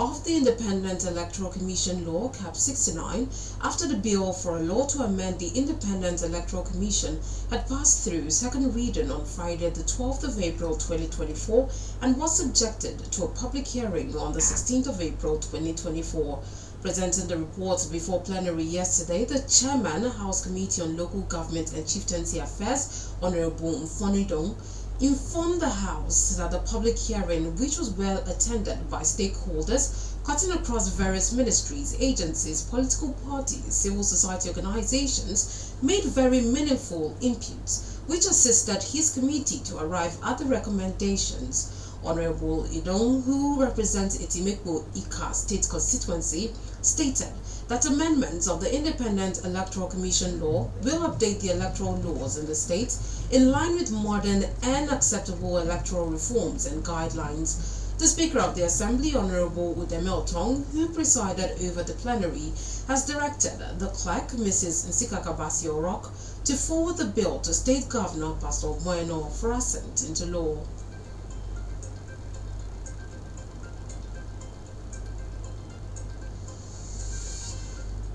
of the Independent Electoral Commission Law, Cap 69, after the bill for a law to amend the Independent Electoral Commission had passed through second reading on Friday, the 12th of April 2024, and was subjected to a public hearing on the 16th of April 2024. Presenting the report before plenary yesterday, the Chairman, House Committee on Local Government and Chieftaincy Affairs, Honorable Mfonidong, informed the House that the public hearing, which was well attended by stakeholders cutting across various ministries, agencies, political parties, civil society organizations, made very meaningful inputs, which assisted his committee to arrive at the recommendations. Honorable Idong, who represents Itimekbo Ika State Constituency, stated that amendments of the Independent Electoral Commission law will update the electoral laws in the state in line with modern and acceptable electoral reforms and guidelines. The Speaker of the Assembly, Honorable Udeme Otong, who presided over the plenary, has directed the clerk, Mrs. Nsika Kabasi Orok, to forward the bill to State Governor Pastor Bueno for assent into law.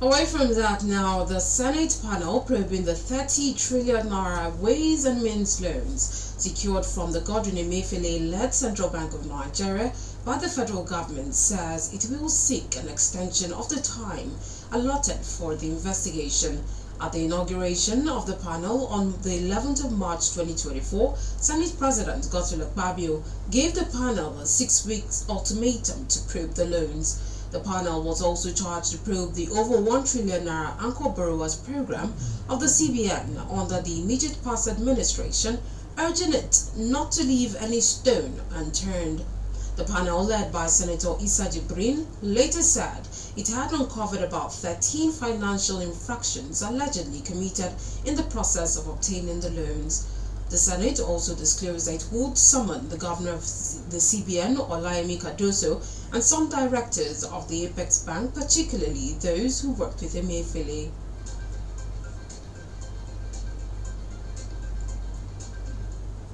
Away from that now, the Senate panel probing the 30 trillion naira Ways and Means loans secured from the Godwin Emefiele-led Central Bank of Nigeria by the federal government says it will seek an extension of the time allotted for the investigation. At the inauguration of the panel on the 11th of March 2024, Senate President Godswill Akpabio gave the panel a 6-week ultimatum to probe the loans. The panel was also charged to probe the over 1 trillion naira Anchor Borrowers Program of the CBN under the immediate past administration, urging it not to leave any stone unturned. The panel, led by Senator Issa Jibrin, later said it had uncovered about 13 financial infractions allegedly committed in the process of obtaining the loans. The Senate also disclosed that it would summon the governor of the CBN, Olayemi Cardoso, and some directors of the Apex Bank, particularly those who worked with Emefiele.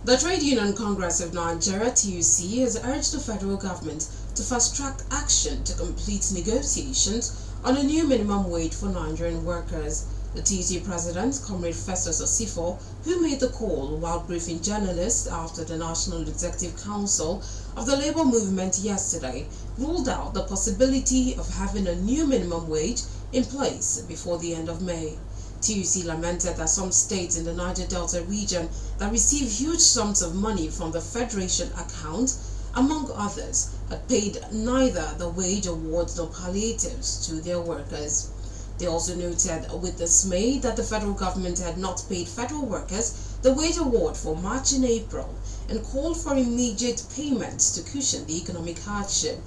The Trade Union Congress of Nigeria, TUC, has urged the federal government to fast-track action to complete negotiations on a new minimum wage for Nigerian workers. The TUC president, Comrade Festus Osifo, who made the call while briefing journalists after the National Executive Council of the Labour Movement yesterday, ruled out the possibility of having a new minimum wage in place before the end of May. TUC lamented that some states in the Niger Delta region that receive huge sums of money from the Federation account, among others, had paid neither the wage awards nor palliatives to their workers. They also noted with dismay that the federal government had not paid federal workers the wage award for March and April and called for immediate payments to cushion the economic hardship.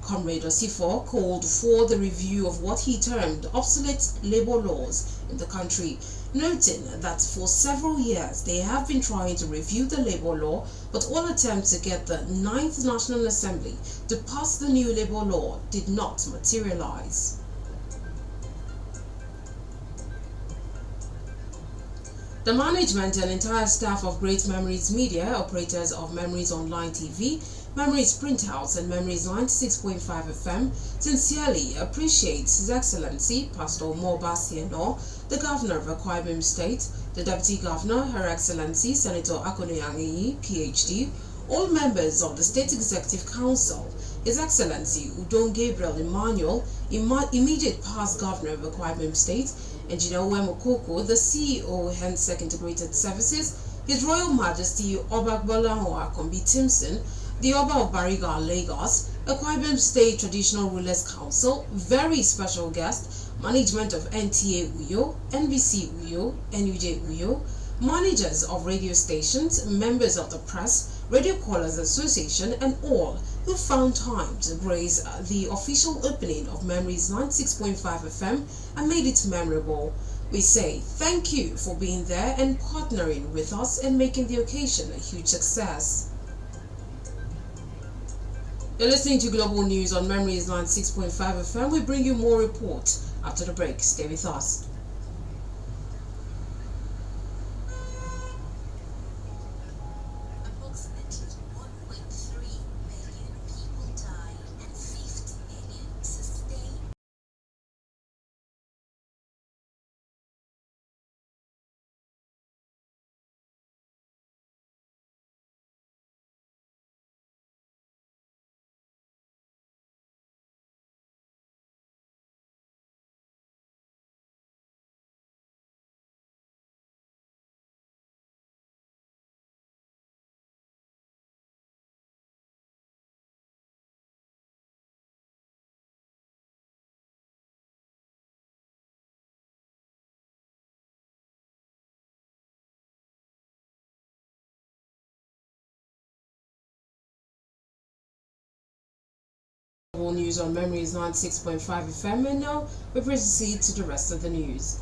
Comrade Osifo called for the review of what he termed obsolete labor laws in the country, noting that for several years they have been trying to review the labor law, but all attempts to get the 9th National Assembly to pass the new labor law did not materialize. The management and entire staff of Great Memories Media, operators of Memories Online TV, Memories Printouts and Memories 96.5 FM, sincerely appreciates His Excellency Pastor Moba Sieno, the Governor of Akwa Ibom State, the Deputy Governor, Her Excellency Senator Akonu Yangiyi, PhD, all members of the State Executive Council, His Excellency Udong Gabriel Emmanuel, immediate past Governor of Akwa Ibom State, Engineer Uwemo Koko, the CEO, Hensec Integrated Services, His Royal Majesty Oba Gbolahan Akombi Timson, the Oba of Bariga, Lagos, Akwa Ibom State Traditional Rulers Council, very special guest, management of NTA Uyo, NBC Uyo, NUJ Uyo, managers of radio stations, members of the press, Radio Callers Association, and all who found time to grace the official opening of Memories 96.5 FM and made it memorable. We say thank you for being there and partnering with us and making the occasion a huge success. You're listening to Global News on Memories 96.5 FM. We bring you more reports after the break. Stay with us. Approximately 1.3 million people died and 58 Global News on Memories 96.5 FM, and now we proceed to the rest of the news.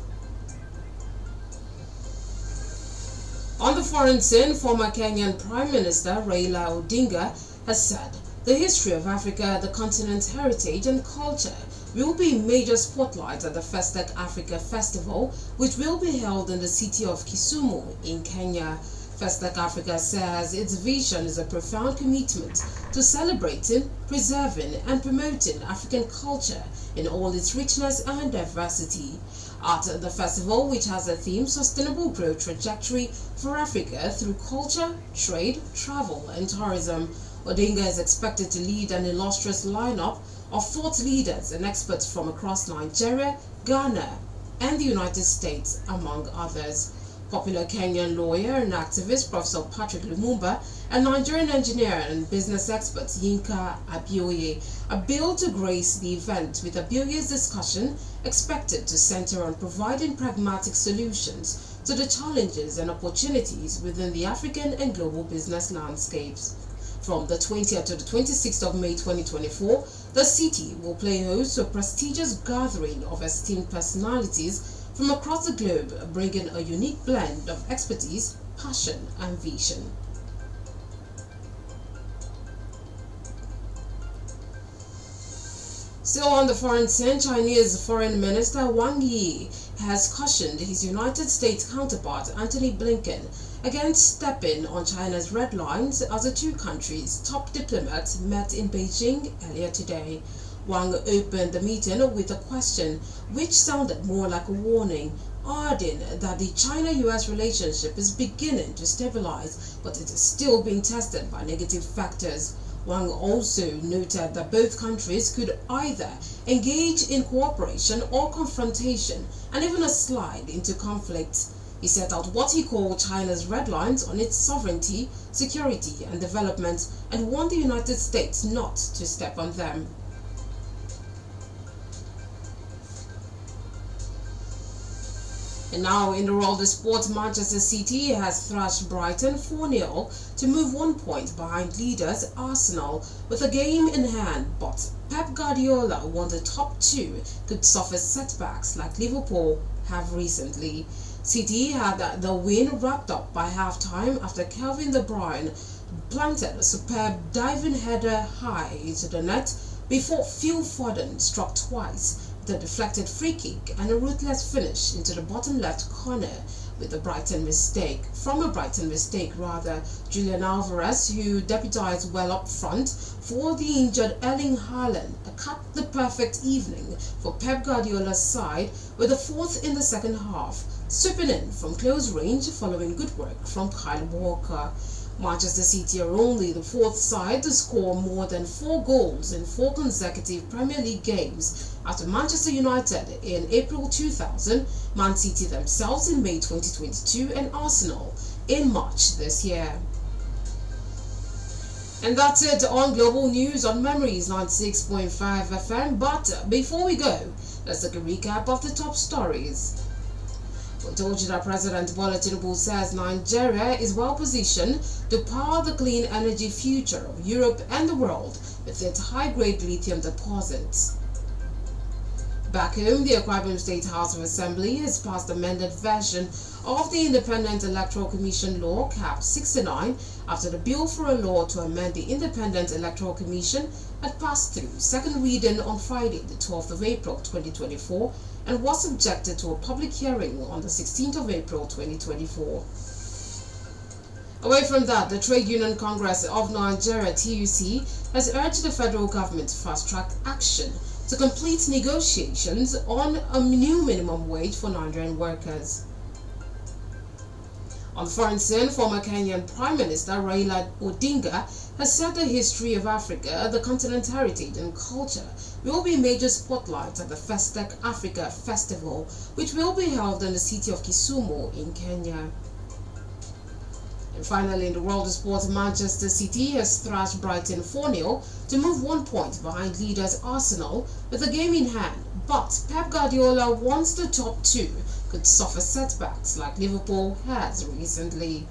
On the foreign scene, former Kenyan Prime Minister Raila Odinga has said the history of Africa, the continent's heritage and culture will be major spotlights at the Festac Africa Festival, which will be held in the city of Kisumu in Kenya. Festac Africa says its vision is a profound commitment to celebrating, preserving and promoting African culture in all its richness and diversity. At the festival, which has a theme Sustainable Growth Trajectory for Africa through Culture, Trade, Travel and Tourism, Odinga is expected to lead an illustrious lineup of thought leaders and experts from across Nigeria, Ghana and the United States, among others. Popular Kenyan lawyer and activist Professor Patrick Lumumba and Nigerian engineer and business expert Yinka Abioye are billed to grace the event, with Abioye's discussion expected to center on providing pragmatic solutions to the challenges and opportunities within the African and global business landscapes. From the 20th to the 26th of May 2024, the city will play host to a prestigious gathering of esteemed personalities from across the globe, bringing a unique blend of expertise, passion and vision. Still on the foreign scene, Chinese Foreign Minister Wang Yi has cautioned his United States counterpart Antony Blinken against stepping on China's red lines as the two countries' top diplomats met in Beijing earlier today. Wang opened the meeting with a question which sounded more like a warning, adding that the China-US relationship is beginning to stabilize, but it is still being tested by negative factors. Wang also noted that both countries could either engage in cooperation or confrontation, and even a slide into conflict. He set out what he called China's red lines on its sovereignty, security and development, and warned the United States not to step on them. And now in the world of sports, Manchester City has thrashed Brighton 4-0 to move 1 point behind leaders Arsenal with a game in hand, but Pep Guardiola warned the top two could suffer setbacks like Liverpool have recently. City had the win wrapped up by half-time after Kevin De Bruyne planted a superb diving header high into the net before Phil Foden struck twice, the deflected free kick and a ruthless finish into the bottom left corner with a Brighton mistake. Julian Alvarez, who deputized well up front for the injured Erling Haaland, cut the perfect evening for Pep Guardiola's side with a fourth in the second half, sweeping in from close range following good work from Kyle Walker. Manchester City are only the fourth side to score more than 4 goals in 4 consecutive Premier League games after Manchester United in April 2000, Man City themselves in May 2022 and Arsenal in March this year. And that's it on Global News on Memories 96.5 FM. But before we go, let's take a recap of the top stories. We told you that President Bola Tinubu says Nigeria is well positioned to power the clean energy future of Europe and the world with its high-grade lithium deposits. Back home, the Akwa Ibom State House of Assembly has passed the amended version of the Independent Electoral Commission Law, CAP 69, after the bill for a law to amend the Independent Electoral Commission had passed through second reading on Friday, the 12th of April 2024, and was subjected to a public hearing on the 16th of April 2024. Away from that, the Trade Union Congress of Nigeria, TUC, has urged the federal government to fast-track action to complete negotiations on a new minimum wage for Nigerian workers. On the foreign scene, former Kenyan Prime Minister Raila Odinga has said the history of Africa, the continent's heritage and culture will be major spotlights at the Festac Africa Festival, which will be held in the city of Kisumu in Kenya. And finally, in the world of sports, Manchester City has thrashed Brighton 4-0 to move 1 point behind leaders Arsenal with a game in hand. But Pep Guardiola wants the top two could suffer setbacks like Liverpool has recently.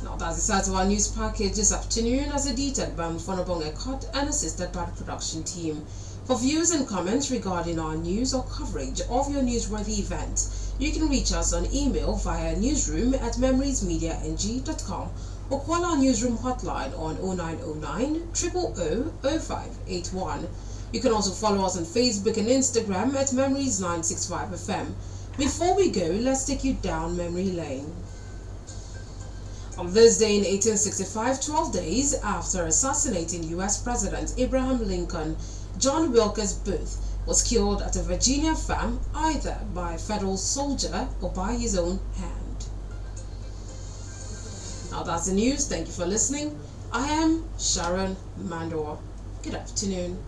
Now That's the start of our news package this afternoon, as edited by Mfonobong Ekot and assisted by the production team. For views and comments regarding our news or coverage of your newsworthy events, you can reach us on email via newsroom@memoriesmediang.com or call our newsroom hotline on 0909 000 0581. You can also follow us on Facebook and Instagram at Memories965FM. Before we go, let's take you down memory lane. On this day in 1865, 12 days after assassinating U.S. President Abraham Lincoln, John Wilkes Booth was killed at a Virginia farm either by a federal soldier or by his own hand. Now that's the news. Thank you for listening. I am Sharon Mandor. Good afternoon.